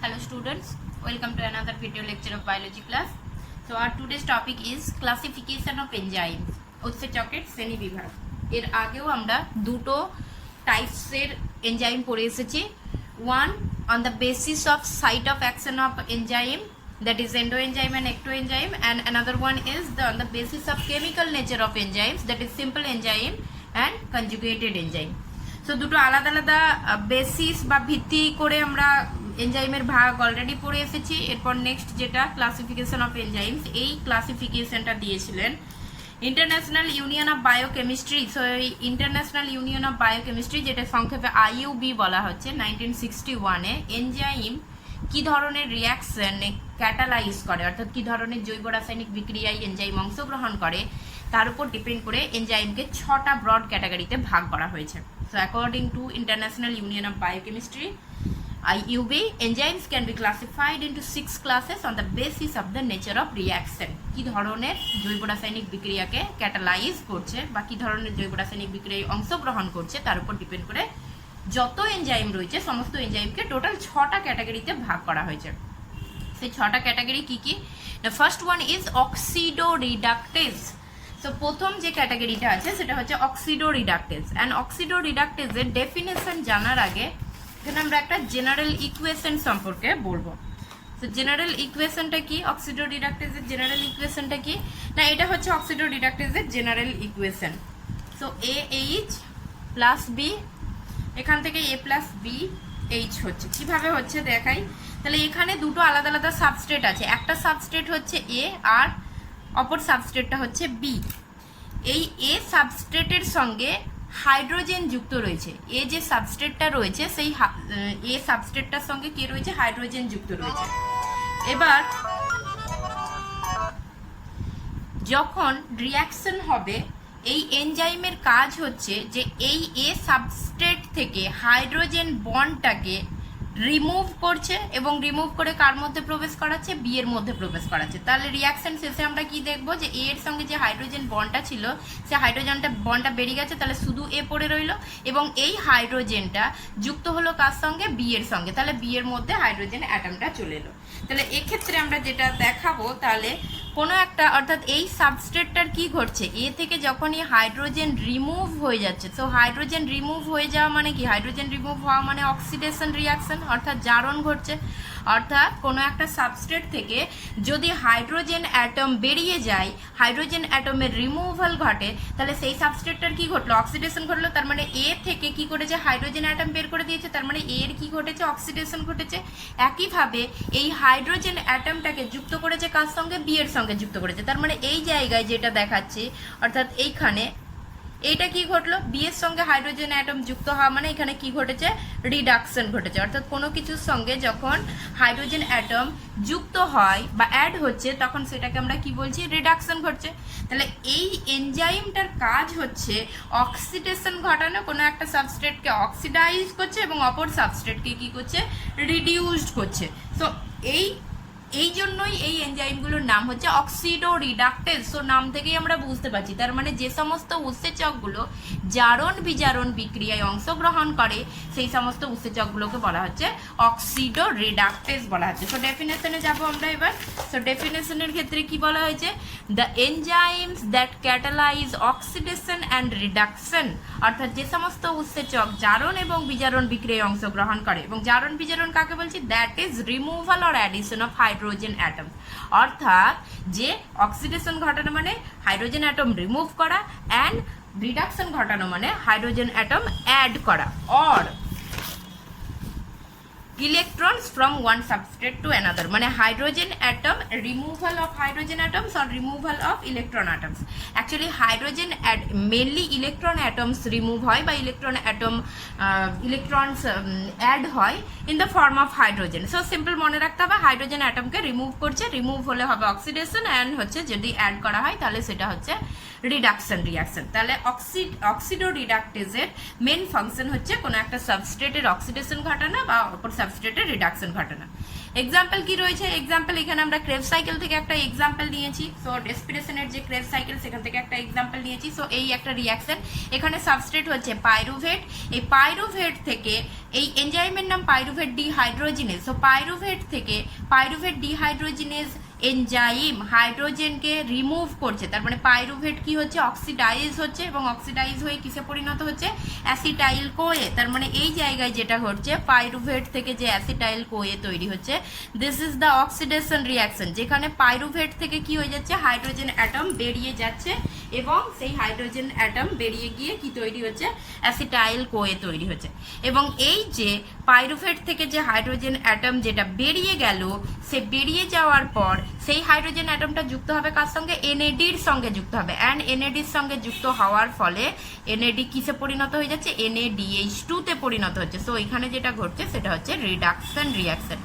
Hello students, welcome to another video lecture of biology class. So our today's topic is classification of enzymes. উৎসেচকের শ্রেণীবিভাগ। এর আগেও আমরা দুটো টাইপসের এনজাইম পড়ে এসেছি। One on the basis of site of action of enzyme, that is endoenzyme and ectoenzyme, and another one is on the basis of chemical nature of enzymes, that is simple enzyme and conjugated enzyme. So দুটো আলাদা আলাদা basis বা ভিত্তি করে আমরা এনজাইমের ভাগ already পড়ে এসেছি। এরপর নেক্সট যেটা ক্লাসিফিকেশন অফ এনজাইমস, এই ক্লাসিফিকেশনটা দিয়েছিলেন international union of biochemistry. So এই ইন্টারন্যাশনাল ইউনিয়ন অফ বায়োকেমিস্ট্রি, যেটা সংক্ষেপে IUB বলা হচ্ছে, 1961-এ এনজাইম কি ধরনের রিয়াকশন ক্যাটালাইজ করে, অর্থাৎ কি ধরনের জৈব রাসায়নিক বিক্রিয়ায় এনজাইম অংশগ্রহণ করে, তার উপর ডিপেন্ড করে এনজাইমকে 6টা ব্রড ক্যাটাগরিতে ভাগ করা হয়েছে। So according to International Union of Biochemistry, IUB, enzymes can be classified into 6 classes on the basis of the nature of reaction. কি ধরনের জৈব রাসায়নিক বিক্রিয়াকে ক্যাটালাইজ করছে বা কি ধরনের জৈব রাসায়নিক বিক্রিয়ায় অংশগ্রহণ করছে তার উপর ডিপেন্ড করে যত এনজাইম রয়েছে সমস্ত এনজাইমকে টোটাল 6টা ক্যাটাগরিতে ভাগ করা হয়েছে। সেই 6টা ক্যাটাগরি কি কি? The first one is oxidoreductase. So প্রথম যে ক্যাটাগরিটা আছে সেটা হচ্ছে অক্সিডোরিডাকটেজ। অ্যান্ড অক্সিডোরিডাকটেজের ডেফিনেশন জানার আগে এখানে আমরা একটা জেনারেল ইকুয়েশন সম্পর্কে বলবো। তো জেনারেল ইকুয়েশনটা কি? অক্সিডোরিডাকটেজের জেনারেল ইকুয়েশনটা কি না, এটা হচ্ছে অক্সিডোরিডাকটেজের general equation. So AH plus B, এখান থেকে A প্লাস BH হচ্ছে। কিভাবে হচ্ছে দেখাই। তাহলে এখানে দুটো আলাদা আলাদা সাবস্ট্রেট আছে, একটা সাবস্ট্রেট হচ্ছে A আর অপর সাবস্ট্রেটটা হচ্ছে বি। এই এ সাবস্ট্রেটের সঙ্গে হাইড্রোজেন যুক্ত রয়েছে। এ যে সাবস্ট্রেটটা রয়েছে সেই এ সাবস্ট্রেটটার সঙ্গে কি রয়েছে? হাইড্রোজেন যুক্ত রয়েছে। এবার যখন রিয়াকশন হবে, এই এনজাইমের কাজ হচ্ছে যে এই এ সাবস্ট্রেট থেকে হাইড্রোজেন বন্ডটাকে রিমুভ করছে এবং রিমুভ করে কার মধ্যে প্রবেশ করাচ্ছে? বি এর মধ্যে প্রবেশ করাচ্ছে। তাহলে রিয়াকশন শেষে আমরা কি দেখবো? যে এ এর সঙ্গে যে হাইড্রোজেন বন্ডটা ছিল সে হাইড্রোজেনটা বন্ডটা বেরিয়ে গেছে, তাহলে শুধু এ পড়ে রইলো এবং এই হাইড্রোজেনটা যুক্ত হলো কার সঙ্গে? বি এর সঙ্গে। তাহলে বি এর মধ্যে হাইড্রোজেন অ্যাটমটা চলে এলো। তাহলে এক্ষেত্রে আমরা যেটা দেখাবো, তাহলে কোনো একটা অর্থাৎ এই সাবস্ট্রেটটার কি ঘটছে? এ থেকে যখনই হাইড্রোজেন রিমুভ হয়ে যাচ্ছে, তো হাইড্রোজেন রিমুভ হয়ে যাওয়া মানে কি? হাইড্রোজেন রিমুভ হওয়া মানে অক্সিডেশন রিয়াকশন, অর্থাৎ জারণ ঘটছে। অর্থাৎ কোনো একটা সাবস্ট্রেট থেকে যদি হাইড্রোজেন অ্যাটম বেরিয়ে যায়, হাইড্রোজেন অ্যাটমের রিমুভাল ঘটে, তাহলে সেই সাবস্ট্রেটটার কি ঘটলো? অক্সিডেশন ঘটলো। তার মানে এ থেকে কি করেছে? হাইড্রোজেন অ্যাটম বের করে দিয়েছে, তার মানে এর কি ঘটেছে? অক্সিডেশন ঘটেছে। একইভাবে এই হাইড্রোজেন অ্যাটমটাকে যুক্ত করেছে কার সঙ্গে? বি এর সঙ্গে যুক্ত করেছে। তার মানে এই জায়গায় যেটা দেখাচ্ছি, অর্থাৎ এইখানে এইটা কি ঘটলো? বি এর সঙ্গে হাইড্রোজেন অ্যাটম যুক্ত হওয়া মানে এখানে কি ঘটেছে? রিডাকশন ঘটেছে। অর্থাৎ কোনো কিছুর সঙ্গে যখন হাইড্রোজেন অ্যাটম যুক্ত হয় বা অ্যাড হচ্ছে তখন সেটাকে আমরা কি বলছি? রিডাকশন ঘটছে। তাহলে এই এনজাইমটার কাজ হচ্ছে অক্সিডেশন ঘটানো, কোনো একটা সাবস্ট্রেটকে অক্সিডাইজ করছে এবং অপর সাবস্ট্রেটকে কি করছে? রিডিউসড করছে। সো এই জন্যই এই এনজাইমগুলোর নাম হচ্ছে অক্সিডোরিডাকটেজ। সো নাম থেকেই আমরা বুঝতে পারছি, তার মানে যে সমস্ত উৎসেচকগুলো জারণ বিজারণ বিক্রিয়ায় অংশগ্রহণ করে সেই সমস্ত উৎসেচকগুলোকে বলা হচ্ছে অক্সিডোরিডাকটেজ বলা হচ্ছে। সো ডেফিনেশনে যাব আমরা এবার। সো ডেফিনেশনের ক্ষেত্রে কি বলা হয়েছে? The enzymes that catalyse oxidation and reduction, অর্থাৎ যে সমস্ত উৎসেচক জারণ এবং বিজারণ বিক্রিয়ায় অংশগ্রহণ করে। এবং জারণ বিজারণ কাকে বলছি? That is removal or addition of hydrogen atom. অর্থাৎ যে অক্সিডেশন ঘটানো মানে হাইড্রোজেন অ্যাটম রিমুভ করা, অ্যান্ড রিডাকশন ঘটানো মানে হাইড্রোজেন অ্যাটম অ্যাড করা, or electrons from one substrate to another, মানে hydrogen atom removal of hydrogen atoms or removal of electron atoms. Actually hydrogen mainly electron atoms remove হয় বা electrons add হয় in the form of hydrogen. So simple মনে রাখতে হবে, hydrogen অ্যাটমকে remove করছে, remove হলে হবে অক্সিডেশন, অ্যান্ড হচ্ছে যদি অ্যাড করা হয় তাহলে সেটা হচ্ছে রিডাকশন রিয়াকশন। তাহলে অক্সিডোরিডাকটেজের মেন ফাংশন হচ্ছে কোনো একটা সাবস্ট্রেটের অক্সিডেশন ঘটানো বা অপর সাবস্ট্রেটের রিডাকশন ঘটানো। এক্সাম্পল কি রয়েছে? এক্সাম্পল এখানে আমরা ক্রেবস সাইকেল থেকে একটা এক্সাম্পল নিয়েছি। সো রেসপিরেশনের যে ক্রেবস সাইকেল সেখান থেকে একটা এক্সাম্পল নিয়েছি। সো এই একটা রিয়াকশন, এখানে সাবস্ট্রেট হচ্ছে পাইরুভেট। এই পাইরুভেট থেকে এই এনজাইমের নাম পাইরুভেট ডিহাইড্রোজিনেজ। সো পাইরুভেট থেকে পাইরুভেট ডিহাইড্রোজিনেজ এনজাইম হাইড্রোজেনকে রিমুভ করছে, তার মানে পাইরুভেট কি হচ্ছে? অক্সিডাইজ হচ্ছে, এবং অক্সিডাইজ হয়ে কিসে পরিণত হচ্ছে? Acetyl CoA. তার মানে এই জায়গায় যেটা ঘটছে, পাইরুভেট থেকে যে অ্যাসিটাইল কোয়ে তৈরি হচ্ছে, this is the oxidation reaction, যেখানে পাইরুভেট থেকে কি হয়ে যাচ্ছে? হাইড্রোজেন অ্যাটম বেরিয়ে যাচ্ছে, এবং সেই হাইড্রোজেন অ্যাটম বেরিয়ে গিয়ে কি তৈরি হচ্ছে? অ্যাসিটাইল কোয়ে তৈরি হচ্ছে। এবং এই যে পাইরুভেট থেকে যে হাইড্রোজেন অ্যাটম যেটা বেরিয়ে গেল, সে বেরিয়ে যাওয়ার পর সেই হাইড্রোজেন অ্যাটমটা যুক্ত হবে কার সঙ্গে? এনএডির সঙ্গে যুক্ত হবে। অ্যান্ড এনএডির সঙ্গে যুক্ত হওয়ার ফলে এনএডি কিসে পরিণত হয়ে যাচ্ছে? NaDH2 তে পরিণত হচ্ছে। সো এখানে যেটা ঘটছে সেটা হচ্ছে রিডাকশন রিয়াকশন।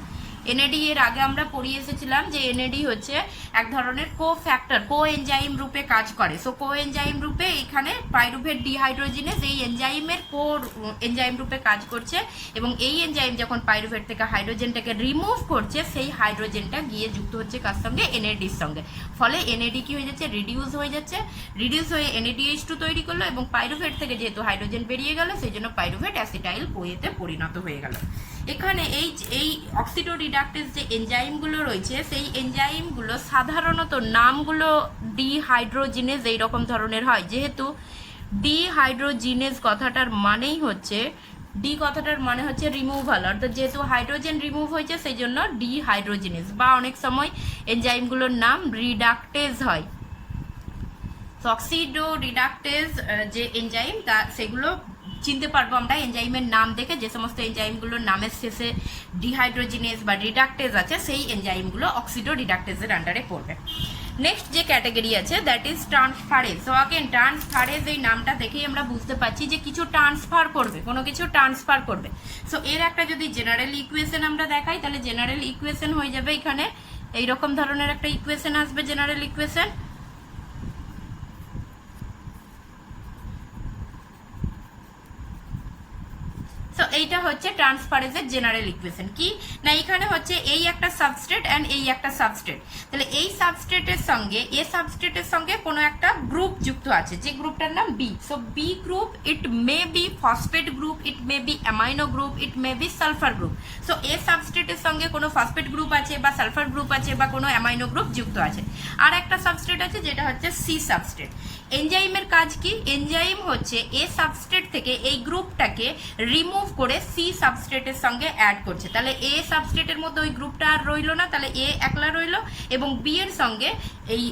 এনএডি এর আগে আমরা পড়িয়ে এসেছিলাম যে এনএডি হচ্ছে এক ধরনের কোফ্যাক্টর, কো এনজাইম রূপে কাজ করে। সো কো এনজাইম রূপে এখানে পাইরুভেট ডিহাইড্রোজিনেজ এই এনজাইমের কো এনজাইম রূপে কাজ করছে, এবং এই এনজাইম যখন পাইরুভেট থেকে হাইড্রোজেনটাকে রিমুভ করছে, সেই হাইড্রোজেনটা গিয়ে যুক্ত হচ্ছে কার সঙ্গে? এনএডির সঙ্গে। ফলে এনএডি কি হয়ে যাচ্ছে? রিডিউস হয়ে যাচ্ছে। রিডিউস হয়ে NaDH2 তৈরি করলো, এবং পাইরুভেট থেকে যেহেতু হাইড্রোজেন বেরিয়ে গেল, সেই জন্য পাইরুভেট অ্যাসিটাইল কোয়েতে পরিণত হয়ে গেল। এখানে এই অক্সিডো রিডাকটেজ যে এনজাইমগুলো রয়েছে, সেই এনজাইমগুলো সাধারণত নামগুলো ডিহাইড্রোজিনেজ এইরকম ধরনের হয়। যেহেতু ডিহাইড্রোজিনেজ কথাটার মানেই হচ্ছে, ডি কথাটার মানে হচ্ছে রিমুভাল, অর্থাৎ যেহেতু হাইড্রোজেন রিমুভ হয়েছে সেই জন্য ডিহাইড্রোজিনেজ, বা অনেক সময় এনজাইমগুলোর নাম রিডাকটেজ হয়। অক্সিডো রিডাকটেজ যে এনজাইম, তা সেগুলো চিনতে পারবো আমরা এনজাইমের নাম দেখে। যে সমস্ত এনজাইমগুলোর নামের শেষে ডিহাইড্রোজিনেজ বা রিডাকটেজ আছে, সেই এনজাইমগুলো অক্সিডো রিডাকটেজের আন্ডারে পড়বে। নেক্সট যে ক্যাটাগরি আছে, that is transferase. So again transferase এই নামটা দেখেই আমরা বুঝতে পারছি যে কিছু ট্রান্সফার করবে, কোনো কিছু ট্রান্সফার করবে। সো এর একটা যদি জেনারেল ইকুয়েশন আমরা দেখাই, তাহলে জেনারেল ইকুয়েশন হয়ে যাবে এখানে এইরকম ধরনের একটা ইকুয়েশন আসবে, জেনারেল ইকুয়েশন। সো এইটা হচ্ছে ট্রান্সফারেজের জেনারেল ইকুয়েশন। কি না, এখানে হচ্ছে এই একটা সাবস্ট্রেট অ্যান্ড এই একটা সাবস্ট্রেট। তাহলে এই সাবস্ট্রেটের সঙ্গে এ সাবস্ট্রেটের সঙ্গে কোনো একটা গ্রুপ যুক্ত আছে, যে গ্রুপটার নাম B. So B group, it may be phosphate group, it may be amino group, it may be sulphur group. So এ সাবস্ট্রেটের সঙ্গে কোনো ফসফেট গ্রুপ আছে, বা সালফার গ্রুপ আছে, বা কোনো অ্যামাইনো গ্রুপ যুক্ত আছে। আর একটা সাবস্ট্রেট আছে যেটা হচ্ছে সি সাবস্ট্রেট। এনজাইমের কাজ কি? এনজাইম হচ্ছে এ সাবস্ট্রেট থেকে এই গ্রুপটাকে রিমুভ করে সি সাবস্ট্রেটের সঙ্গে অ্যাড করছে। তাহলে এ সাবস্ট্রেটের মধ্যে ওই গ্রুপটা আর রইলো না, তাহলে এ একলা রইলো, এবং বি এর সঙ্গে এই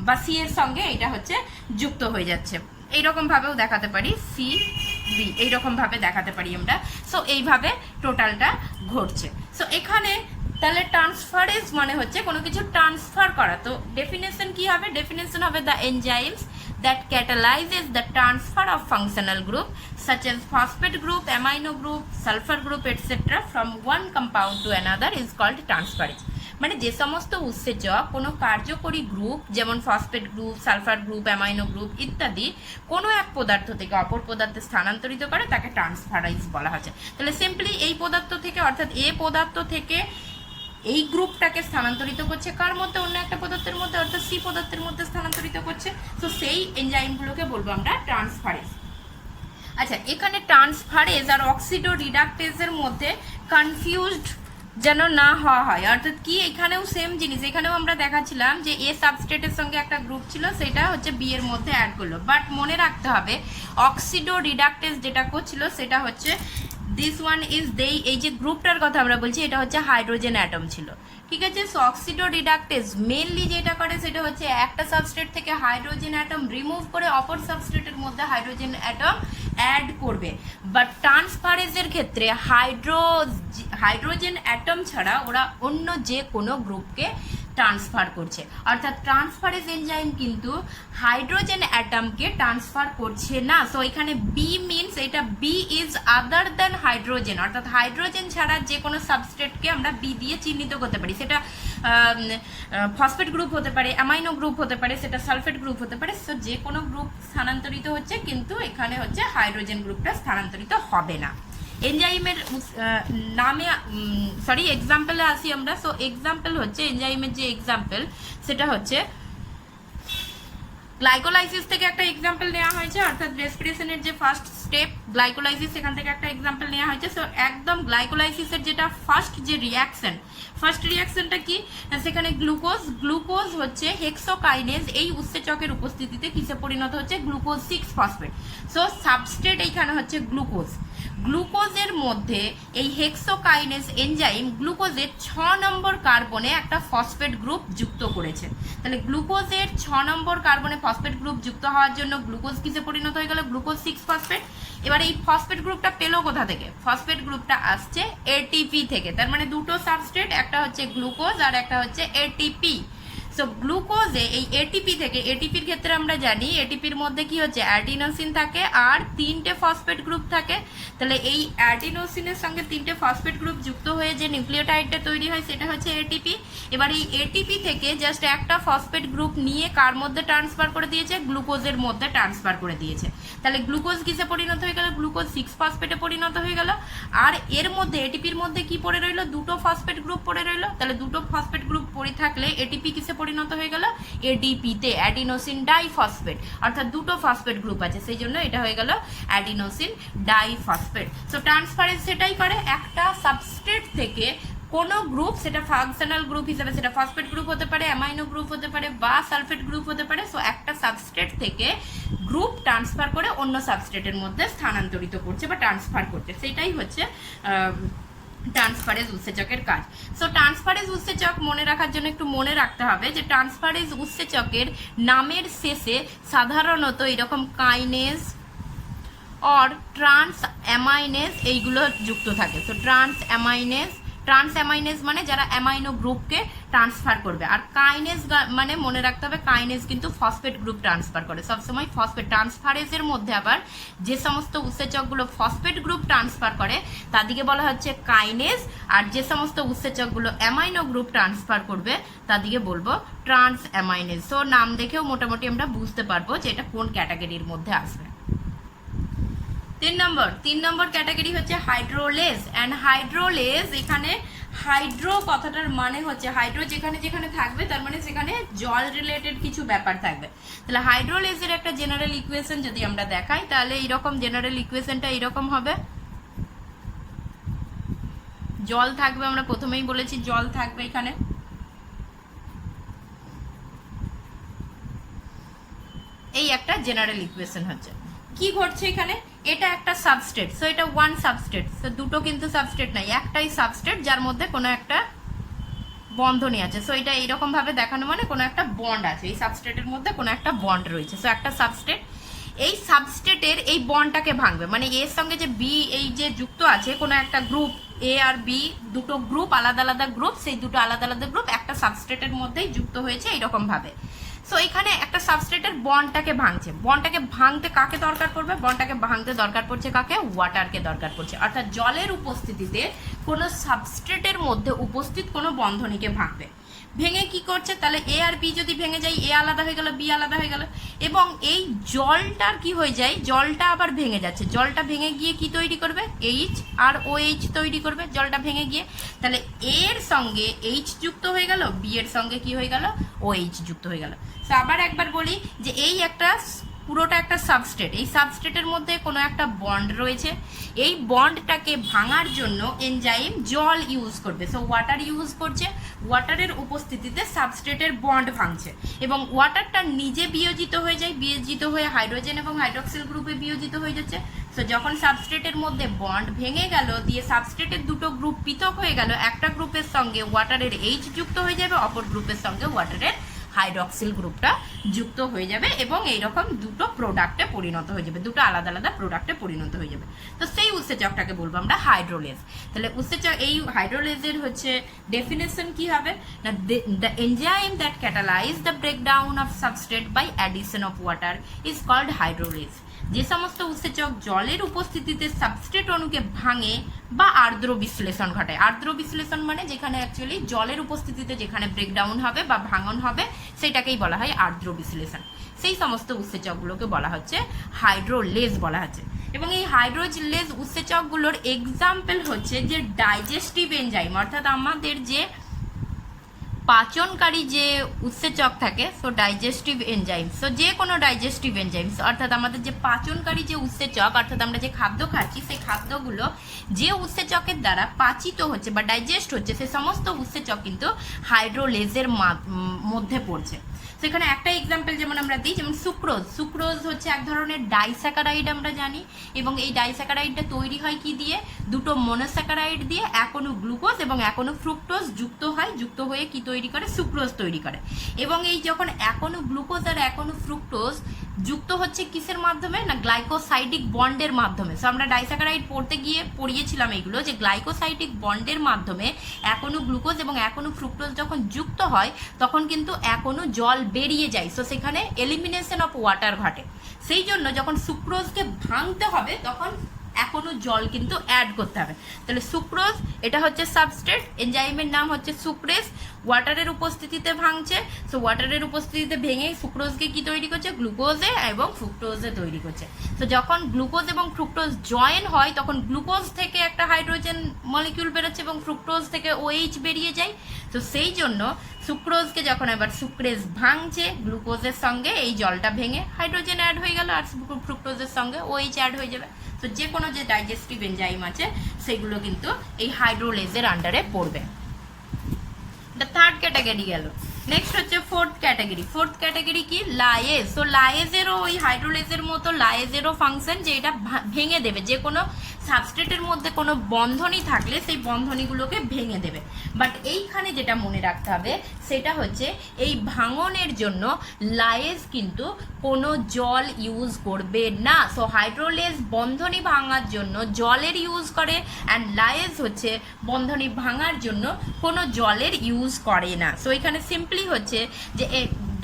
বা সি এর সঙ্গে এটা হচ্ছে যুক্ত হয়ে যাচ্ছে। এইরকম ভাবেও দেখাতে পারি, সি বি এইরকম ভাবে দেখাতে পারি আমরা। সো এইভাবে টোটালটা ঘটছে। সো এখানে তাহলে ট্রান্সফারেজ মানে হচ্ছে কোনো কিছু ট্রান্সফার করা। তো ডেফিনেশন কি হবে? ডেফিনেশন হবে the enzymes that catalyzes the transfer of functional group such as phosphate group, amino group, sulfur group, etc. from one compound to another is called transferase. মানে যে সমস্ত উৎসেচক কোনো কার্যকরী গ্রুপ, যেমন phosphate group, sulphur group, amino group ইত্যাদি, কোনো এক পদার্থ থেকে অপর পদার্থে স্থানান্তরিত করে, তাকে ট্রান্সফারেজ বলা হচ্ছে। তাহলে সিম্পলি এই পদার্থ থেকে, অর্থাৎ এ পদার্থ থেকে এই গ্রুপটাকে স্থানান্তরিত করছে কার মধ্যে? অন্য একটা পদার্থের মধ্যে, অর্থাৎ সি পদার্থের মধ্যে স্থানান্তরিত করছে। তো সেই এনজাইমগুলোকে বলবো আমরা ট্রান্সফারেজ। আচ্ছা, এখানে ট্রান্সফারেজ আর অক্সিডো রিডাকটেজের মধ্যে কনফিউজড যেন না হওয়া হয়। অর্থাৎ কি, এখানেও সেম জিনিস, এখানেও আমরা দেখাচ্ছিলাম যে এ সাবস্ট্রেটের সঙ্গে একটা গ্রুপ ছিল, সেটা হচ্ছে বি এর মধ্যে অ্যাড করলো। বাট মনে রাখতে হবে অক্সিডো রিডাকটেজ যেটা করছিল সেটা হচ্ছে দিস ওয়ান ইজ দেই, এই যে গ্রুপটার কথা আমরা বলছি এটা হচ্ছে হাইড্রোজেন অ্যাটম ছিল, ঠিক আছে। সো অক্সিডো রিডাকটেজ মেনলি যেটা করে সেটা হচ্ছে একটা সাবস্ট্রেট থেকে হাইড্রোজেন অ্যাটম রিমুভ করে অপর সাবস্ট্রেটের মধ্যে হাইড্রোজেন অ্যাটম অ্যাড করবে। বাট ট্রান্সফারেজের ক্ষেত্রে হাইড্রোজেন অ্যাটম ছাড়া ওরা অন্য যে কোনো গ্রুপকে ট্রান্সফার করছে। অর্থাৎ ট্রান্সফারেজ এনজাইম কিন্তু হাইড্রোজেন অ্যাটমকে ট্রান্সফার করছে না। সো এখানে বি মিনস এটা B is other than hydrogen, অর্থাৎ হাইড্রোজেন ছাড়া যে কোনো সাবস্ট্রেটকে আমরা বি দিয়ে চিহ্নিত করতে পারি। সেটা ফসফেট গ্রুপ হতে পারে, অ্যামাইনো গ্রুপ হতে পারে, সেটা সালফেট গ্রুপ হতে পারে। সো যে কোনো গ্রুপ স্থানান্তরিত হচ্ছে, কিন্তু এখানে হচ্ছে হাইড্রোজেন গ্রুপটা স্থানান্তরিত হবে না। এনজাইমের নামে এক্সাম্পলে আসি আমরা। সো এক্সাম্পল হচ্ছে এনজাইমের যে এক্সাম্পল সেটা হচ্ছে গ্লাইকোলাইসিস থেকে একটা এক্সাম্পল নেওয়া হয়েছে, অর্থাৎ রেসপিরেশনের যে ফার্স্ট স্টেপ গ্লাইকোলাইসিস, সেখান থেকে একটা এক্সাম্পল নেওয়া হয়েছে। সো একদম গ্লাইকোলাইসিসের যেটা ফার্স্ট রিয়াকশনটা কি, সেখানে গ্লুকোজ হচ্ছে হেক্সোকাইনেজ এই উৎসেচকের উপস্থিতিতে কিসে পরিণত হচ্ছে, গ্লুকোজ 6-ফসফেট। সো সাবস্ট্রেট এইখানে হচ্ছে গ্লুকোজের মধ্যে এই হেক্সোকাইনেজ এনজাইম গ্লুকোজের 6 নম্বর কার্বনে একটা ফসফেট গ্রুপ যুক্ত করেছে। তাহলে গ্লুকোজের 6 নম্বর কার্বনে ফসফেট গ্রুপ যুক্ত হওয়ার জন্য গ্লুকোজ কিসে পরিণত হয়ে গেল, গ্লুকোজ 6-ফসফেট। এবার এই ফসফেট গ্রুপটা পেলো কোথা থেকে, ফসফেট গ্রুপটা আসছে এটিপি থেকে। তার মানে দুটো সাবস্ট্রেট, একটা হচ্ছে গ্লুকোজ আর একটা হচ্ছে এটিপি। সো গ্লুকোজে এই এটিপি থেকে, এটিপির ক্ষেত্রে আমরা জানি এটিপির মধ্যে কি হচ্ছে, অ্যাডিনোসিন থাকে আর 3টে ফসফেট গ্রুপ থাকে। তাহলে এই অ্যাডিনোসিনের সঙ্গে 3টে ফসফেট গ্রুপ যুক্ত হয়ে যে নিউক্লিওটাইডটা তৈরি হয় সেটা হচ্ছে এটিপি। এবার এই এটিপি থেকে জাস্ট একটা ফসফেট গ্রুপ নিয়ে কার মধ্যে ট্রান্সফার করে দিয়েছে, গ্লুকোজের মধ্যে ট্রান্সফার করে দিয়েছে। তাহলে গ্লুকোজ কিসে পরিণত হয়ে গেল, গ্লুকোজ 6-ফসফেটে পরিণত হয়ে গেল। আর এর মধ্যে এটিপির মধ্যে কি পড়ে রইল, দুটো ফসফেট গ্রুপ পড়ে রইল। তাহলে দুটো ফসফেট গ্রুপ পড়ে থাকলে এটিপি কিসে পরিণত হয়ে গেল, এডিপিতে, অ্যাডিনোসিন ডাইফসফেট। অর্থাৎ দুটো ফসফেট গ্রুপ আছে, সেই জন্য এটা হয়ে গেল অ্যাডিনোসিন ডাইফসফেট। সো ট্রান্সফারেন্স সেটাই করে, একটা সাবস্ট্রেট থেকে কোনো গ্রুপ, সেটা ফাংশনাল গ্রুপ হিসেবে সেটা ফসফেট গ্রুপ হতে পারে, অ্যামাইনো গ্রুপ হতে পারে বা সালফেট গ্রুপ হতে পারে। সো একটা সাবস্ট্রেট থেকে গ্রুপ ট্রান্সফার করে অন্য সাবস্ট্রেটের মধ্যে স্থানান্তরিত করছে বা ট্রান্সফার করছে, সেটাই হচ্ছে ট্রান্সফারেজ উৎসেচকের কাজ। সো ট্রান্সফারেজ উৎসেচক মনে রাখার জন্য একটু মনে রাখতে হবে যে ট্রান্সফারেজ উৎসেচকের নামের শেষে সাধারণত এরকম কাইনেজ অর ট্রান্স অ্যামাইনেজ এইগুলো যুক্ত থাকে। তো ট্রান্স অ্যামাইনেজ মানে যারা অ্যামাইনো গ্রুপকে ট্রান্সফার করবে, আর কাইনেজ মানে মনে রাখতে হবে কাইনেজ কিন্তু ফসফেট গ্রুপ ট্রান্সফার করে সবসময়। ফসফেট ট্রান্সফারেজের মধ্যে আবার যে সমস্ত উৎসেচকগুলো ফসফেট গ্রুপ ট্রান্সফার করে তাদেরকে বলা হচ্ছে কাইনেজ, আর যে সমস্ত উৎসেচকগুলো অ্যামাইনো গ্রুপ ট্রান্সফার করবে তাদেরকে বলবো ট্রান্স অ্যামাইনেজ। সো নাম দেখেও মোটামুটি আমরা বুঝতে পারবো যে এটা কোন ক্যাটাগরির মধ্যে আসবে। 3 নম্বর ক্যাটাগরি হচ্ছে হাইড্রোলেজ। অ্যান্ড হাইড্রোলেজ, এখানে হাইড্রো কথাটার মানে হচ্ছে হাইড্রো যেখানে যেখানে থাকবে তার মানে সেখানে জল রিলেটেড কিছু ব্যাপার থাকবে। তাহলে হাইড্রোলেজের একটা জেনারেল ইকুয়েশন যদি আমরা দেখাই তাহলে এইরকম জেনারেল ইকুয়েশনটা এইরকম হবে, জল থাকবে, আমরা প্রথমেই বলেছি জল থাকবে এখানে। এই একটা জেনারেল ইকুয়েশন হচ্ছে। কি ঘটছে এখানে, এটা একটা সাবস্ট্রেট, সো এটা ওয়ান সাবস্ট্রেট, সো দুটো কিন্তু সাবস্ট্রেট নাই, একটাই সাবস্ট্রেট যার মধ্যে কোনো একটা বন্ধনী আছে। সো এটা এইরকম ভাবে দেখানো মানে কোনো একটা বন্ড আছে, এই সাবস্ট্রেটের মধ্যে কোনো একটা বন্ড রয়েছে। সো একটা সাবস্ট্রেট, এই সাবস্ট্রেটের এই বন্ডটাকে ভাঙবে, মানে এর সঙ্গে যে বি এই যে যুক্ত আছে কোনো একটা গ্রুপ, এ আর বি দুটো গ্রুপ, আলাদা আলাদা গ্রুপ, সেই দুটো আলাদা আলাদা গ্রুপ একটা সাবস্ট্রেটের মধ্যেই যুক্ত হয়েছে এইরকম ভাবে। সো এখানে একটা সাবস্ট্রেটের বন্ডটাকে ভাঙছে, বন্ডটাকে ভাঙতে কাকে দরকার পড়বে, বন্ডটাকে ভাঙতে দরকার পড়ছে কাকে, ওয়াটারকে দরকার পড়ছে। অর্থাৎ জলের উপস্থিতিতে কোনো সাবস্ট্রেটের মধ্যে উপস্থিত কোনো বন্ধনীকে ভাঙবে। ভেঙে কি করছে, তাহলে এ আর বি যদি ভেঙে যায়, এ আলাদা হয়ে গেল, বি আলাদা হয়ে গেল, এবং এই জলটার কি হয়ে যায়, জলটা আবার ভেঙে যাচ্ছে, জলটা ভেঙে গিয়ে কি তৈরি করবে, এইচ আর ও এইচ তৈরি করবে জলটা ভেঙে গিয়ে। তাহলে এর সঙ্গে এইচ যুক্ত হয়ে গেল, বি এর সঙ্গে কি হয়ে গেল, ও এইচ যুক্ত হয়ে গেল। তো আবার একবার বলি যে এই একটা পুরোটা একটা সাবস্ট্রেট, এই সাবস্ট্রেটের মধ্যে কোনো একটা বন্ড রয়েছে, এই বন্ডটাকে ভাঙার জন্য এনজাইম জল ইউজ করবে। সো ওয়াটার ইউজ করছে, ওয়াটারের উপস্থিতিতে সাবস্ট্রেটের বন্ড ভাঙছে এবং ওয়াটারটা নিজে বিয়োজিত হয়ে যায়, বিয়োজিত হয়ে হাইড্রোজেন এবং হাইড্রক্সিল গ্রুপে বিয়োজিত হয়ে যাচ্ছে। সো যখন সাবস্ট্রেটের মধ্যে বন্ড ভেঙে গেল, দিয়ে সাবস্ট্রেটের দুটো গ্রুপ পৃথক হয়ে গেল, একটা গ্রুপের সঙ্গে ওয়াটারের এইচ যুক্ত হয়ে যাবে, অপর গ্রুপের সঙ্গে ওয়াটারের হাইড্রক্সিল গ্রুপটা যুক্ত হয়ে যাবে এবং এইরকম দুটো প্রোডাক্টে পরিণত হয়ে যাবে, দুটো আলাদা আলাদা প্রোডাক্টে পরিণত হয়ে যাবে। তো সেই উৎসেচকটাকে বলবো আমরা হাইড্রোলেজ। তাহলে উৎসেচক, এই হাইড্রোলেজের হচ্ছে ডেফিনেশন কি হবে না, the enzyme that catalyse the breakdown of substrate by addition of water is called hydrolase. যে সমস্ত উৎসেচক জলের উপস্থিতিতে সাবস্ট্রেট অণুকে ভাঙে বা আর্দ্র বিশ্লেষণ ঘটায়, আর্দ্র বিশ্লেষণ মানে যেখানে অ্যাকচুয়ালি জলের উপস্থিতিতে যেখানে ব্রেকডাউন হবে বা ভাঙন হবে সেটাকেই বলা হয় আর্দ্র বিশ্লেষণ, সেই সমস্ত উৎসেচকগুলোকে বলা হচ্ছে হাইড্রোলেজ বলা হচ্ছে। এবং এই হাইড্রোজেলেজ উৎসেচকগুলোর এক্সাম্পল হচ্ছে যে ডাইজেস্টিভ এনজাইম, অর্থাৎ আমাদের যে পাচনকারী যে উৎসেচক থাকে, সো ডাইজেস্টিভ এনজাইমস, সো যে কোনো ডাইজেস্টিভ এনজাইমস অর্থাৎ আমাদের যে পাচনকারী যে উৎসেচক, অর্থাৎ আমরা যে খাদ্য খাচ্ছি সেই খাদ্যগুলো যে উৎসেচকের দ্বারা পাচিত হচ্ছে বা ডাইজেস্ট হচ্ছে, সে সমস্ত উৎসেচক কিন্তু হাইড্রোলেজের মধ্যে পড়ছে। সেখানে একটা এক্সাম্পল যেমন আমরা দিই, যেমন সুক্রোজ। সুক্রোজ হচ্ছে এক ধরনের ডাইস্যাকারাইড আমরা জানি, এবং এই ডাইস্যাকারাইডটা তৈরি হয় কি দিয়ে? দুটো মনোস্যাকারাইড দিয়ে, এক অণু গ্লুকোজ এবং এক অণু ফ্রুক্টোজ যুক্ত হয়, যুক্ত হয়ে কি তৈরি করে? সুক্রোজ তৈরি করে। এবং এই যখন এক অণু গ্লুকোজ আর এক অণু ফ্রুক্টোজ যুক্ত হচ্ছে কিসের মাধ্যমে? না গ্লাইকোসাইডিক বন্ডের মাধ্যমে। সো আমরা ডাইস্যাকারাইড পড়তে গিয়ে পড়িয়েছিলাম এইগুলো, যে গ্লাইকোসাইডিক বন্ডের মাধ্যমে এক অণু গ্লুকোজ এবং এক অণু ফ্রুক্টোজ যখন যুক্ত হয় তখন কিন্তু এক অণু জল বেরিয়ে যায়। সো সেখানে এলিমিনেশন অফ ওয়াটার ঘটে। সেই জন্য যখন সুক্রোজকে ভাঙতে হবে তখন এক অণু জল কিন্তু অ্যাড করতে হবে। তাহলে সুক্রোজ এটা হচ্ছে সাবস্ট্রেট, এনজাইমের নাম হচ্ছে সুক্রেজ, ওয়াটারের উপস্থিতিতে ভাঙছে। সো ওয়াটারের উপস্থিতিতে ভেঙে সুক্রোজকে কি তৈরি করছে? গ্লুকোজে এবং ফ্রুক্টোজে তৈরি করছে। তো যখন গ্লুকোজ এবং ফ্রুক্টোজ জয়েন হয় তখন গ্লুকোজ থেকে একটা হাইড্রোজেন মলিকিউল বেরোচ্ছে এবং ফ্রুক্টোজ থেকে OH বেরিয়ে যায়। তো সেই জন্য সুক্রোজকে যখন এবার সুক্রেজ ভাঙছে গ্লুকোজের সঙ্গে, এই জলটা ভেঙে হাইড্রোজেন অ্যাড হয়ে গেল আর ফ্রুক্টোজের সঙ্গে OH অ্যাড হয়ে যাবে। তো যে কোনো যে ডাইজেস্টিভ এনজাইম আছে সেগুলো কিন্তু এই হাইড্রোলেজের আন্ডারে পড়বে। এটা থার্ড ক্যাটাগরি গেল। নেক্সট হচ্ছে ফোর্থ ক্যাটাগরি। ফোর্থ ক্যাটাগরি কি? লায়েজ। সো লায়েজেরও ওই হাইড্রোলেজের মতো লায়েজেরও ফাংশন, যে এটা ভেঙে দেবে, যে কোনো সাবস্ট্রেটের মধ্যে কোনো বন্ধনী থাকলে সেই বন্ধনীগুলোকে ভেঙে দেবে। বাট এইখানে যেটা মনে রাখতে হবে সেটা হচ্ছে এই ভাঙনের জন্য লায়েজ কিন্তু কোনো জল ইউজ করবে না। সো হাইড্রোলেজ বন্ধনী ভাঙার জন্য জলের ইউজ করে, অ্যান্ড লায়েজ হচ্ছে বন্ধনী ভাঙার জন্য কোনো জলের ইউজ করে না। সো এখানে সিম্পলি হচ্ছে যে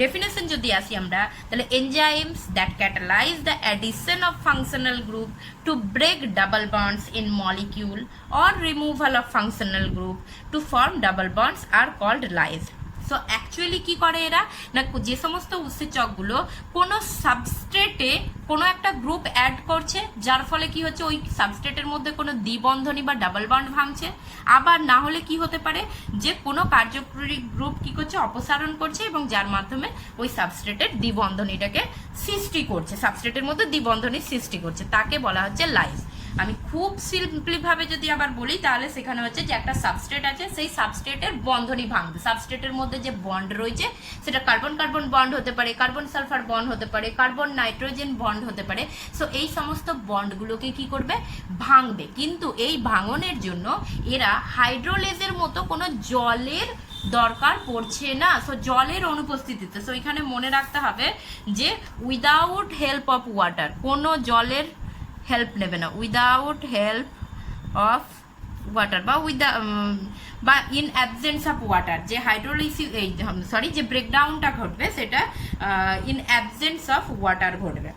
ডেফিনেশন যদি আসি আমরা, তাহলে enzymes that catalyse the addition of functional group to break double bonds in molecule or removal of functional group to form double bonds are called lyase. So actually কী করে এরা? না যে সমস্ত উৎসেচকগুলো কোনো সাবস্ট্রেটে কোনো একটা গ্রুপ অ্যাড করছে, যার ফলে কি হচ্ছে? ওই সাবস্ট্রেটের মধ্যে কোনো দ্বিবন্ধনী বা ডাবল বন্ড ভাঙছে। আবার না হলে কি হতে পারে? যে কোনো কার্যকরী গ্রুপ কি করছে? অপসারণ করছে, এবং যার মাধ্যমে ওই সাবস্ট্রেটের দ্বিবন্ধনীটাকে সৃষ্টি করছে, সাবস্ট্রেটের মধ্যে দ্বিবন্ধনী সৃষ্টি করছে, তাকে বলা হচ্ছে লাইজ। আমি খুব সিম্পলিভাবে যদি আবার বলি তাহলে সেখানে হচ্ছে যে একটা সাবস্ট্রেট আছে, সেই সাবস্ট্রেটের বন্ধনী ভাঙবে। সাবস্ট্রেটের মধ্যে যে বন্ড রয়েছে সেটা কার্বন কার্বন বন্ড হতে পারে, কার্বন সালফার বন্ড হতে পারে, কার্বন নাইট্রোজেন বন্ড হতে পারে। সো এই সমস্ত বন্ডগুলোকে কি করবে? ভাঙবে। কিন্তু এই ভাঙনের জন্য এরা হাইড্রোলেজের মতো কোনো জলের দরকার পড়ছে না। সো জলের অনুপস্থিতিতে, সো এখানে মনে রাখতে হবে যে উইদাউট হেল্প অফ ওয়াটার, কোনো জলের হেল্প নেবে না, উইদাউট হেল্প অফ ওয়াটার বা ইন অ্যাবসেন্স অফ ওয়াটার, যে হাইড্রোলাইসিস যে ব্রেকডাউনটা ঘটবে সেটা ইন অ্যাবসেন্স অফ ওয়াটার ঘটবে।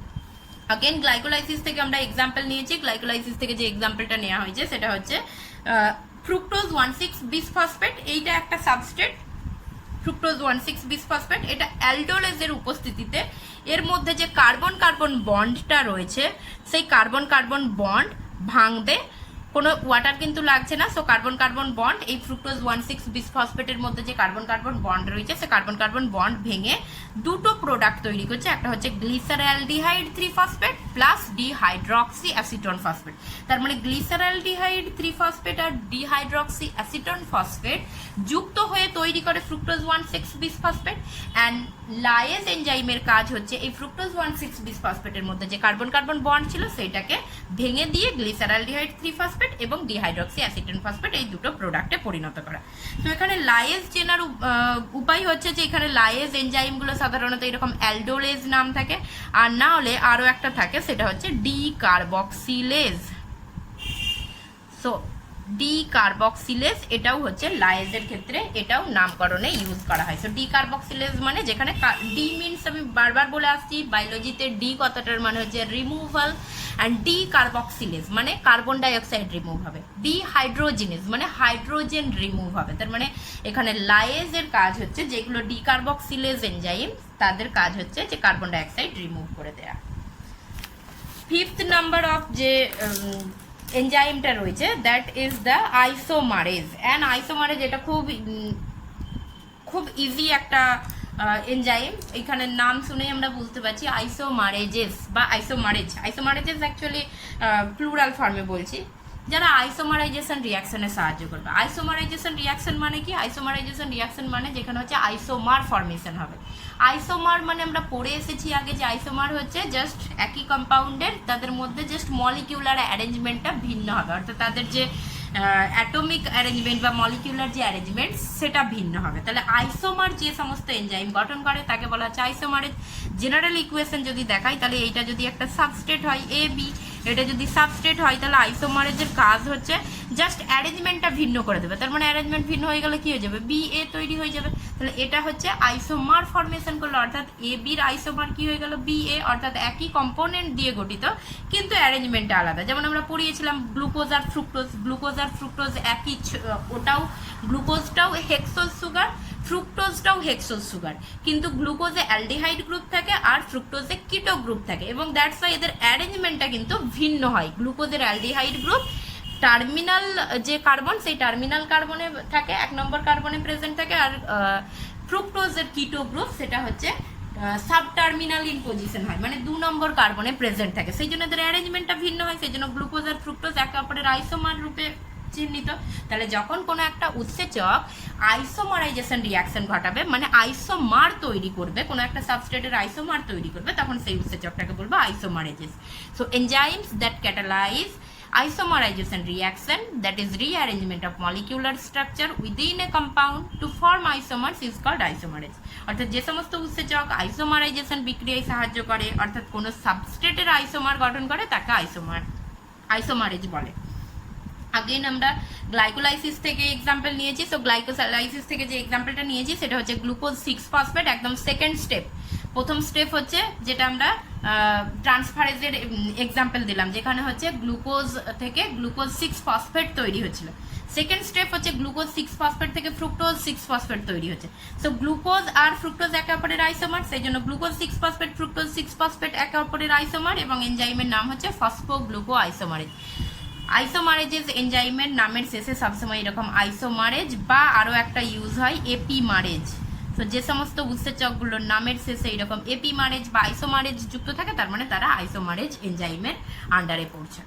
अगेन গ্লাইকোলাইসিস থেকে আমরা এক্সাম্পল নিয়েছি। গ্লাইকোলাইসিস থেকে যে এক্সাম্পলটা নেওয়া হয়েছে সেটা হচ্ছে ফ্রুক্টোজ 1,6-বিসফসফেট। এইটা একটা সাবস্ট্রেট, ফ্রুক্টোজ 1,6-বিসফসফেট। এটা অ্যালডোলেজের উপস্থিতিতে এর মধ্যে যে কার্বন কার্বন বন্ডটা রয়েছে সেই কার্বন কার্বন বন্ড ভাঙবে। কোনো ওয়াটার কিন্তু লাগছে না। সো কার্বন কার্বন বন্ড, এই ফ্রুক্টোজ 1,6-বিসফসফেটের মধ্যে যে কার্বন কার্বন বন্ড রয়েছে সে কার্বন কার্বন বন্ড ভেঙে দুটো প্রোডাক্ট তৈরি করছে। একটা হচ্ছে গ্লিসারঅ্যালডিহাইড 3-ফসফেট প্লাস ডিহাইড্রক্সি অ্যাসিটোন ফসফেট। তার মানে গ্লিসারঅ্যালডিহাইড 3-ফসফেট আর ডিহাইড্রক্সি অ্যাসিটোন ফসফেট যুক্ত হয়ে তৈরি করে ফ্রুক্টোজ 1,6-বিসফসফেট। অ্যান্ড লায়েজ এনজাইমের কাজ হচ্ছে এই ফ্রুক্টোজ 1,6-বিসফসফেটের মধ্যে যে কার্বন কার্বন বন্ড ছিল সেটাকে ভেঙে দিয়ে গ্লিসারঅ্যালডিহাইড 3-ফসফেট এবং ডিহাইড্রক্সি অ্যাসিটোন ফসফেট এই দুটো প্রোডাক্টে পরিণত করা। তো এখানে লায়েজ চেনার উপায় হচ্ছে যে এখানে লায়েজ এনজাইমগুলো সাধারণত এরকম অ্যালডোলেজ নাম থাকে, আর না হলে আরও একটা থাকে সেটা হচ্ছে ডিকার্বক্সিলেজ। সো ডিকার্বক্সিলেজ এটাও হচ্ছে লায়েজের ক্ষেত্রে, এটাও নামকরণে ইউজ করা হয়। সো ডিকার্বক্সিলেজ মানে যেখানে ডি মিনস, আমি বারবার বলে আসছি বায়োলজিতে ডি কথাটার মানে হচ্ছে রিমুভাল, অ্যান্ড ডিকার্বক্সিলেজ মানে কার্বন ডাইঅক্সাইড রিমুভ হবে, ডিহাইড্রোজেনেজ মানে হাইড্রোজেন রিমুভ হবে। তার মানে এখানে লায়েজের কাজ হচ্ছে যেগুলো ডিকার্বক্সিলেজ এনজাইম তাদের কাজ হচ্ছে যে কার্বন ডাইঅক্সাইড রিমুভ করে দেয়া। ফিফথ নাম্বার অফ যে এনজাইমটা রয়েছে that is the isomerase. And isomerase এটা খুব ইজি একটা এনজাইম, এখানে নাম শুনেই আমরা বুঝতে পারছি আইসোমারেজেস বা আইসোমারেজেস অ্যাকচুয়ালি প্লুরাল ফর্মে বলছি, যারা আইসোমারাইজেশন রিয়াকশনে সাহায্য করবে। আইসোমারাইজেশন রিয়াকশন মানে কি? আইসোমারাইজেশন রিয়াকশন মানে যেখানে হচ্ছে আইসোমার ফর্মেশন হবে। আইসোমার মানে আমরা পড়ে এসেছি আগে যে আইসোমার হচ্ছে জাস্ট একই কম্পাউন্ডের, তাদের মধ্যে জাস্ট মলিকিউলার অ্যারেঞ্জমেন্টটা ভিন্ন হবে, অর্থাৎ তাদের যে অ্যাটমিক অ্যারেঞ্জমেন্ট বা মলিকিউলার যে অ্যারেঞ্জমেন্ট সেটা ভিন্ন হবে। তাহলে আইসোমার যে সমস্ত এনজাইম গঠন করে তাকে বলা হচ্ছে আইসোমারেজ। জেনারেল ইকুয়েশন যদি দেখাই তাহলে এইটা যদি একটা সাবস্ট্রেট হয় এ বি, এটা যদি সাবস্ট্রেট হয় তাহলে আইসোমারেজের কাজ হচ্ছে জাস্ট অ্যারেঞ্জমেন্টটা ভিন্ন করে দেবে। তার মানে অ্যারেঞ্জমেন্ট ভিন্ন হয়ে গেলে কি হয়ে যাবে? বি এ তৈরি হয়ে যাবে। তাহলে এটা হচ্ছে আইসোমার ফর্মেশন করলো, অর্থাৎ এ বির আইসোমার কি হয়ে গেল? বি এ, অর্থাৎ একই কম্পোনেন্ট দিয়ে গঠিত কিন্তু অ্যারেঞ্জমেন্টটা আলাদা। যেমন আমরা পড়িয়েছিলাম গ্লুকোজ আর ফ্রুক্টোজ একই, ওটাও গ্লুকোজটাও হেক্সোজ সুগার, ফ্রুক্টোজটাও হেক্সোজ সুগার, কিন্তু গ্লুকোজে অ্যালডিহাইড গ্রুপ থাকে আর ফ্রুক্টোজে কিটো গ্রুপ থাকে, এবং দ্যাটস ওয়াই এদের অ্যারেঞ্জমেন্টটা কিন্তু ভিন্ন হয়। গ্লুকোজের অ্যালডিহাইড গ্রুপ টার্মিনাল যে কার্বন, সেই টার্মিনাল কার্বনে থাকে, 1 নম্বর কার্বনে প্রেজেন্ট থাকে, আর ফ্রুক্টোজের কিটো গ্রুপ সেটা হচ্ছে সাব টার্মিনাল ইন পজিশন হয়, মানে 2 নম্বর কার্বনে প্রেজেন্ট থাকে, সেই জন্য এদের অ্যারেঞ্জমেন্টটা ভিন্ন হয়। সেই জন্য গ্লুকোজ আর ফ্রুক্টোজ একে অপরের আইসোমার রূপে চিহ্নিত। তাহলে যখন কোনো একটা উৎসেচক আইসোমারাইজেশন রিয়াকশন ঘটাবে, মানে আইসোমার তৈরি করবে, কোনো একটা সাবস্ট্রেটের আইসোমার তৈরি করবে, তখন সেই উৎসেচকটাকে বলবো isomerases. So enzymes that catalyse isomerization reaction, that is rearrangement of molecular structure within a compound to form isomers, is called isomerase। অর্থাৎ যে সমস্ত উৎসেচক আইসোমারাইজেশন বিক্রিয়ায় সাহায্য করে, অর্থাৎ কোনো সাবস্ট্রেটের আইসোমার গঠন করে, তাকে আইসোমারেজ বলে। আগেন আমরা গ্লাইকোলাইসিস থেকে এক্সাম্পল নিয়েছি। সো গ্লাইকোলাইসিস থেকে যে এক্সাম্পলটা নিয়েছি সেটা হচ্ছে গ্লুকোজ 6-ফসফেট, একদম সেকেন্ড স্টেপ। প্রথম স্টেপ হচ্ছে যেটা আমরা ট্রান্সফারেজের এক্সাম্পল দিলাম, যেখানে হচ্ছে গ্লুকোজ থেকে গ্লুকোজ 6-ফসফেট তৈরি হচ্ছিল। সেকেন্ড স্টেপ হচ্ছে গ্লুকোজ 6-ফসফেট থেকে ফ্রুক্টোজ 6-ফসফেট তৈরি হচ্ছে। সো গ্লুকোজ আর ফ্রুক্টোজ একে অপরের আইসোমার, সেই জন্য গ্লুকোজ 6-ফসফেট, ফ্রুক্টোজ 6-ফসফেট একে অপরের আইসোমার, এবং এনজাইমের নাম হচ্ছে ফসফোগ্লুকো আইসোমারেজ। আইসোমারেজেস এনজাইমের নামের শেষে সবসময় এরকম আইসোমারেজ বা আরও একটা ইউজ হয় এপিমারেজ। তো যে সমস্ত উৎসেচকগুলোর নামের শেষে এরকম এপিমারেজ বা আইসোমারেজ যুক্ত থাকে, তার মানে তারা আইসোমারেজ এনজাইমের আন্ডারে পড়ছে।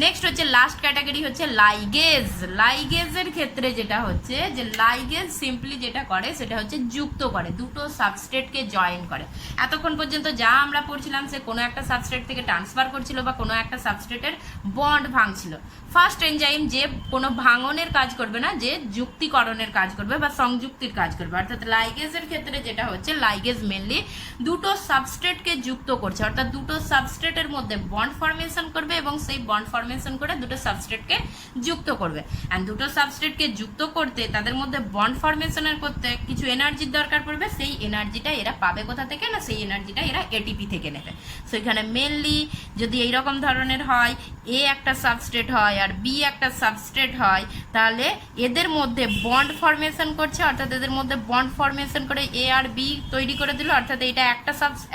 নেক্সট হচ্ছে লাস্ট ক্যাটাগরি হচ্ছে লাইগেজ। লাইগেজের ক্ষেত্রে যেটা হচ্ছে যে লাইগেজ সিম্পলি যেটা করে সেটা হচ্ছে যুক্ত করে, দুটো সাবস্ট্রেটকে জয়েন করে। এতক্ষণ পর্যন্ত যা আমরা পড়ছিলাম সে কোনো একটা সাবস্ট্রেট থেকে ট্রান্সফার করছিল বা কোনো একটা সাবস্ট্রেটের বন্ড ভাঙছিল। ফার্স্ট এনজাইম যে কোনো ভাঙনের কাজ করবে না, যে যুক্তিকরণের কাজ করবে বা সংযুক্তির কাজ করবে। অর্থাৎ লাইগেজের ক্ষেত্রে যেটা হচ্ছে, লাইগেজ মেনলি দুটো সাবস্ট্রেটকে যুক্ত করছে, অর্থাৎ দুটো সাবস্ট্রেটের মধ্যে বন্ড ফর্মেশন করবে এবং সেই বন্ড ফর্মেশন করে দুটো সাবস্ট্রেটকে যুক্ত করবে। অ্যান্ড দুটো সাবস্ট্রেটকে যুক্ত করতে, তাদের মধ্যে বন্ড ফর্মেশনের করতে কিছু এনার্জির দরকার পড়বে। সেই এনার্জিটা এরা পাবে কোথা থেকে? না, সেই এনার্জিটা এরা এটিপি থেকে নেবে। সো এখানে মেনলি যদি এইরকম ধরনের হয়, এ একটা সাবস্ট্রেট হয় আর বি একটা সাবস্ট্রেট হয়, তাহলে এদের মধ্যে বন্ড ফর্মেশন করছে, অর্থাৎ এদের মধ্যে বন্ড ফর্মেশন করে এ আর বি তৈরি করে দিল, অর্থাৎ এটা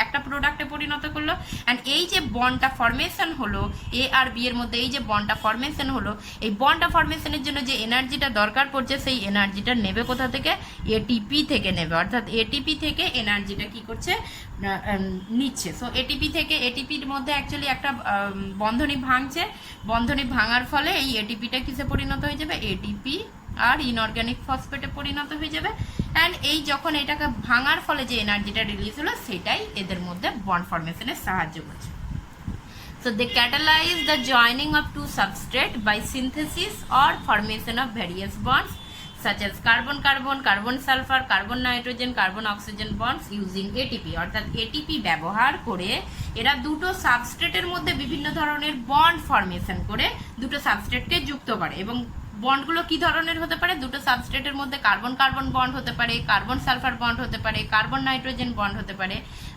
একটা প্রোডাক্টে পরিণত করলো। অ্যান্ড এই যে বন্ডটা ফর্মেশন হলো এ আর বি এর মধ্যে, এই যে বন্ডটা ফর্মেশন হলো, এই বন্ডটা ফর্মেশনের জন্য যে এনার্জিটা দরকার পড়ছে, সেই এনার্জিটা নেবে কোথা থেকে? এটিপি থেকে নেবে। অর্থাৎ এটিপি থেকে এনার্জিটা কি করছে? নিচ্ছে। সো এটিপি থেকে, এটিপির মধ্যে অ্যাকচুয়ালি একটা বন্ধনী ভাঙছে, বন্ধনী ভাঙার ফলে এই এটিপিটা কিসে পরিণত হয়ে যাবে? এটিপি আর ইনঅর্গানিক ফসফেটে পরিণত হয়ে যাবে। অ্যান্ড এই যখন এটাকে ভাঙার ফলে যে এনার্জিটা রিলিজ হলো, সেটাই এদের মধ্যে বন্ড ফর্মেশনে সাহায্য করছে। So they catalyze the joining of two substrates by synthesis or formation of various bonds such as carbon-carbon, carbon-sulfur, carbon-nitrogen, carbon-oxygen bonds using ATP। অর্থাৎ এটিপি ব্যবহার করে এরা দুটো সাবস্ট্রেটের মধ্যে বিভিন্ন ধরনের বন্ড ফর্মেশন করে দুটো সাবস্ট্রেটকে যুক্ত করে। এবং বন্ডগুলো কি ধরনের হতে পারে? দুটো সাবস্ট্রেটের মধ্যে কার্বন কার্বন বন্ড হতে পারে, কার্বন সালফার বন্ড হতে পারে, কার্বন নাইট্রোজেন বন্ড হতে পারে,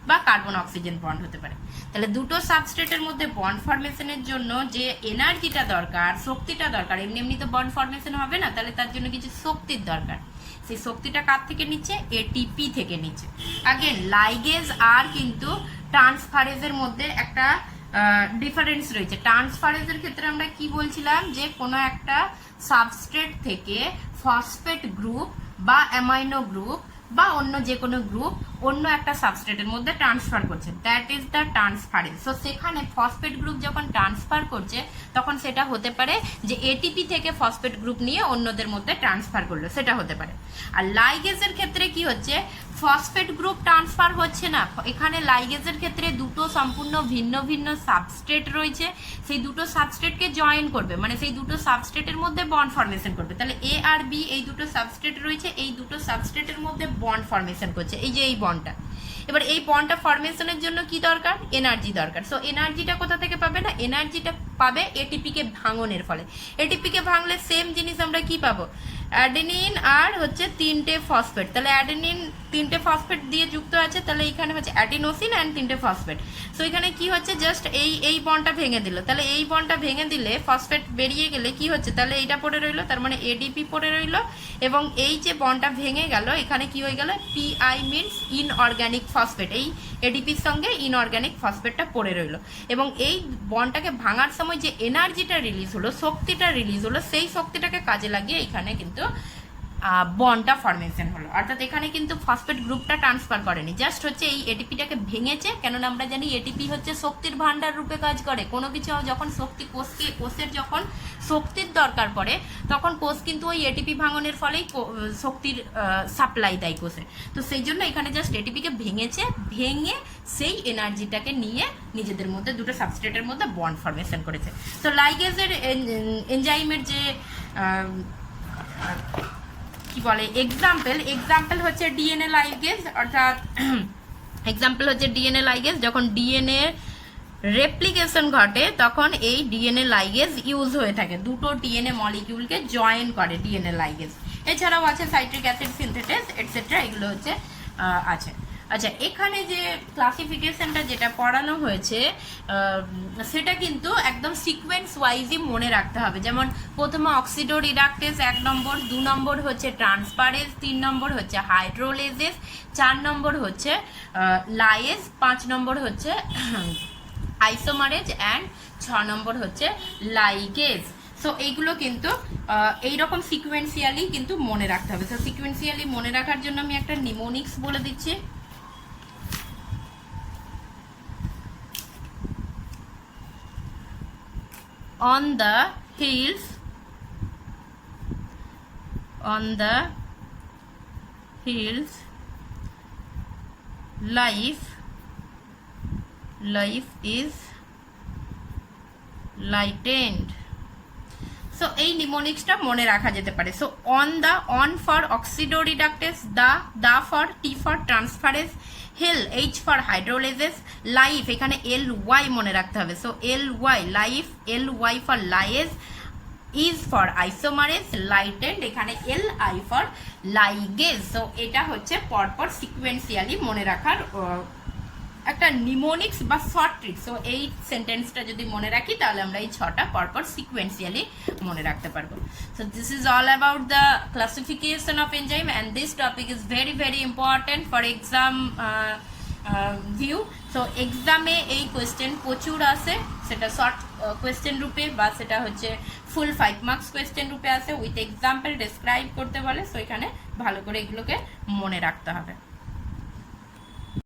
বা কার্বন অক্সিজেন বন্ড হতে পারে। তাহলে দুটো সাবস্ট্রেটের মধ্যে বন্ড ফর্মেশনের জন্য যে এনার্জিটা দরকার, শক্তিটা দরকার, এমনি এমনি তো বন্ড ফর্মেশন হবে না, তাহলে তার জন্য কিছু শক্তির দরকার। সেই শক্তিটা কার থেকে নিচ্ছে? এটিপি থেকে নিচ্ছে। আগেন লাইগেজ আর কিন্তু ট্রান্সফারেজের মধ্যে একটা ডিফারেন্স রয়েছে। ট্রান্সফারেজের ক্ষেত্রে আমরা কি বলছিলাম, যে কোনো একটা সাবস্ট্রেট থেকে ফসফেট গ্রুপ বা অ্যামাইনো গ্রুপ বা অন্য যে কোনো গ্রুপ অন্য একটা সাবস্ট্রেটের মধ্যে ট্রান্সফার করছে, that is the transference. So সেখানে ফসফেট গ্রুপ যখন ট্রান্সফার করছে তখন সেটা হতে পারে যে এটিপি থেকে ফসফেট গ্রুপ নিয়ে অন্যদের মধ্যে ট্রান্সফার করলো, সেটা হতে পারে। আর লাইগেজের ক্ষেত্রে কি হচ্ছে, ফসফেট গ্রুপ ট্রান্সফার হচ্ছে না, এখানে লাইগেজের ক্ষেত্রে দুটো সম্পূর্ণ ভিন্ন ভিন্ন সাবস্ট্রেট রয়েছে, সেই দুটো সাবস্ট্রেটকে জয়েন করবে, মানে সেই দুটো সাবস্ট্রেটের মধ্যে বন্ড ফর্মেশন করবে। তাহলে এ আর বি এই দুটো সাবস্ট্রেট রয়েছে, এই দুটো সাবস্ট্রেটের মধ্যে বন্ড ফর্মেশন করছে, এই যে এই বন্ডটা। এবার এই বন্ডটা ফর্মেশনের জন্য কি দরকার, এনার্জি দরকার। সো এনার্জিটা কোথা থেকে পাবে না, এনার্জিটা পাবে এটিপিকে ভাঙনের ফলে। এটিপিকে ভাঙলে সেম জিনিস আমরা কি পাবো, অ্যাডেনিন আর হচ্ছে 3টে ফসফেট, তাহলে অ্যাডেনিন 3টে ফসফেট দিয়ে যুক্ত আছে, তাহলে এখানে হচ্ছে অ্যাডিনোসিন অ্যান্ড 3টে ফসফেট। সো এখানে কি হচ্ছে, জাস্ট এই বন্ডটা ভেঙে দিল, তাহলে এই বন্ডটা ভেঙে দিলে ফসফেট বেরিয়ে গেলে কি হচ্ছে, তাহলে এইটা পড়ে রইলো, তার মানে এডিপি পড়ে রইলো, এবং এই যে বন্ডটা ভেঙে গেল এখানে কি হয়ে গেল, পিআই মিনস ইনঅর্গানিক ফসফেট, এই এডিপির সঙ্গে ইনঅর্গানিক ফসফেটটা পড়ে রইলো, এবং এই বন্ডটাকে ভাঙার সময় যে এনার্জিটা রিলিজ হলো, শক্তিটা রিলিজ হলো, সেই শক্তিটাকে কাজে লাগিয়ে এখানে কিন্তু বন্ডটা ফর্মেশন হলো। অর্থাৎ এখানে কিন্তু ফসফেট গ্রুপটা ট্রান্সফার করেনি, জাস্ট হচ্ছে এই এটিপিটাকে ভেঙেছে, কেননা আমরা জানি এটিপি হচ্ছে শক্তির ভাণ্ডার রূপে কাজ করে। কোনো কিছু যখন কোষের যখন শক্তির দরকার পড়ে তখন কোষ কিন্তু ওই এটিপি ভাঙনের ফলেই শক্তির সাপ্লাই দেয় কোষে। তো সেই জন্য এখানে জাস্ট এটিপিকে ভেঙেছে, ভেঙে সেই এনার্জিটাকে নিয়ে নিজেদের মধ্যে দুটো সাবস্ট্রেটের মধ্যে বন্ড ফর্মেশন করেছে। তো লাইগেজের এনজাইমের যে কি বলে এক্সাম্পল হচ্ছে ডিএনএ লাইগেজ, অর্থাৎ এক্সাম্পল হচ্ছে ডিএনএ লাইগেজ। যখন ডিএনএ রেপ্লিকেশন ঘটে তখন এই ডিএনএ লাইগেজ ইউজ হয়ে থাকে, দুটো ডিএনএ মলিকিউলকে জয়েন করে ডিএনএ লাইগেজ। এছাড়াও আছে সাইট্রিক অ্যাসিড সিনথেটেস এটসেট্রা, এগুলো হচ্ছে আছে। আচ্ছা, এখানে যে ক্লাসিফিকেশনটা যেটা পড়ানো হয়েছে সেটা কিন্তু একদম সিকোয়েন্স ওয়াইজই মনে রাখতে হবে। যেমন প্রথমে অক্সিডো রিডাকটেস 1 নম্বর, 2 নম্বর হচ্ছে ট্রান্সফারেজ, 3 নম্বর হচ্ছে হাইড্রোলেজেস, 4 নম্বর হচ্ছে লায়েজ, 5 নম্বর হচ্ছে আইসোমারেজ অ্যান্ড 6 নম্বর হচ্ছে লাইগেজ। সো এইগুলো কিন্তু এইরকম সিকোয়েন্সিয়ালি কিন্তু মনে রাখতে হবে। সো সিকোয়েন্সিয়ালি মনে রাখার জন্য আমি একটা নিমোনিক্স বলে দিচ্ছি। On the hills life is lightened. So এই নিমোনিক্সটা মনে রাখা যেতে পারে। So on for oxido reductase, the for T for transferase, hell H for hydrolases, life এখানে এল ওয়াই মনে রাখতে হবে। So L Y life, L Y for lyase, is for isomerase, lightened এখানে L I for ligase. So এটা হচ্ছে পরপর sequentially মনে রাখার একটা নিমোনিক্স বা শর্ট ট্রিক। সো এই সেন্টেন্সটা যদি মনে রাখি তাহলে আমরা এই 6টা পরপর সিকোয়েন্সিয়ালি মনে রাখতে পারবো। So this is all about the classification of enzyme and this topic is very very important for exam view. So এক্সামে এই কোয়েশ্চেন প্রচুর আসে, সেটা শর্ট কোয়েশ্চেন রূপে বা সেটা হচ্ছে ফুল 5 মার্কস কোয়েশ্চেন রূপে আসে, উইথ এক্সাম্পল ডেসক্রাইব করতে বলে। সো এখানে ভালো করে এগুলোকে মনে রাখতে হবে।